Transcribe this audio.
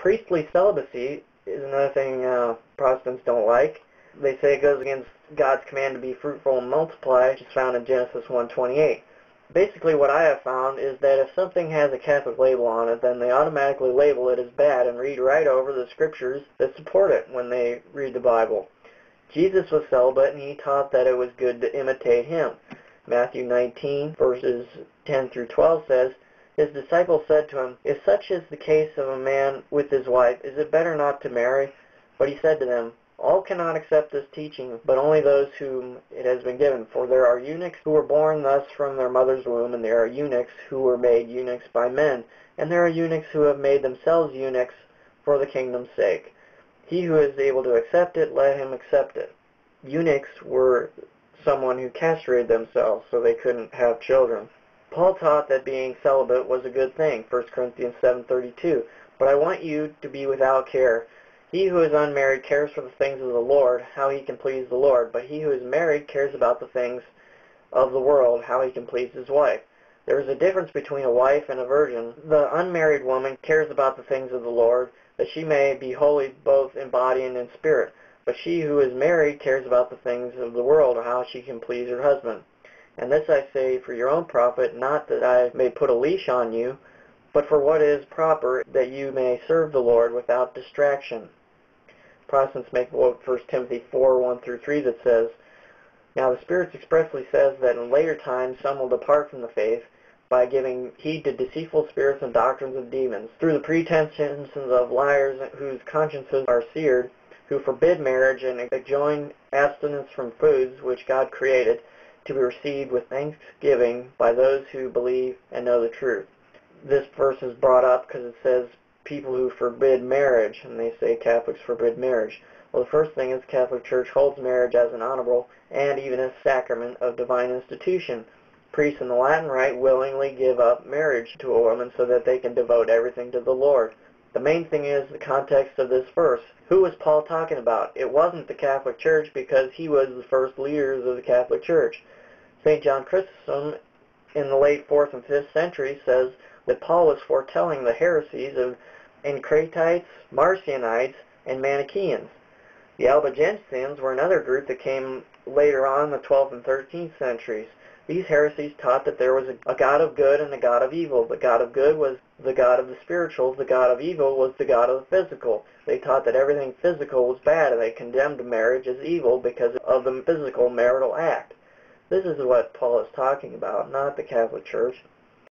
Priestly celibacy is another thing Protestants don't like. They say it goes against God's command to be fruitful and multiply, which is found in Genesis 1:28. Basically what I have found is that if something has a Catholic label on it, then they automatically label it as bad and read right over the scriptures that support it when they read the Bible. Jesus was celibate, and he taught that it was good to imitate him. Matthew 19, verses 10 through 12 says, "His disciples said to him, 'If such is the case of a man with his wife, is it better not to marry?' But he said to them, 'All cannot accept this teaching, but only those whom it has been given. For there are eunuchs who were born thus from their mother's womb, and there are eunuchs who were made eunuchs by men, and there are eunuchs who have made themselves eunuchs for the kingdom's sake. He who is able to accept it, let him accept it.'" Eunuchs were someone who castrated themselves so they couldn't have children. Paul taught that being celibate was a good thing, 1 Corinthians 7:32. "But I want you to be without care. He who is unmarried cares for the things of the Lord, how he can please the Lord. But he who is married cares about the things of the world, how he can please his wife." There is a difference between a wife and a virgin. The unmarried woman cares about the things of the Lord, that she may be holy both in body and in spirit. But she who is married cares about the things of the world, how she can please her husband. "And this I say for your own profit, not that I may put a leash on you, but for what is proper, that you may serve the Lord without distraction." Protestants make quote 1 Timothy 4:1-3 that says, "Now the Spirit expressly says that in later times some will depart from the faith by giving heed to deceitful spirits and doctrines of demons, through the pretensions of liars whose consciences are seared, who forbid marriage and enjoin abstinence from foods which God created, to be received with thanksgiving by those who believe and know the truth." This verse is brought up because it says people who forbid marriage, and they say Catholics forbid marriage. Well, the first thing is the Catholic Church holds marriage as an honorable and even a sacrament of divine institution. Priests in the Latin Rite willingly give up marriage to a woman so that they can devote everything to the Lord. The main thing is the context of this verse. Who was Paul talking about? It wasn't the Catholic Church, because he was the first leaders of the Catholic Church. St. John Chrysostom in the late 4th and 5th century says that Paul was foretelling the heresies of Encratites, Marcionites, and Manichaeans. The Albigensians were another group that came later on in the 12th and 13th centuries. These heresies taught that there was a God of good and a God of evil. The God of good was the God of the spirituals. The God of evil was the God of the physical. They taught that everything physical was bad, and they condemned marriage as evil because of the physical marital act. This is what Paul is talking about, not the Catholic Church.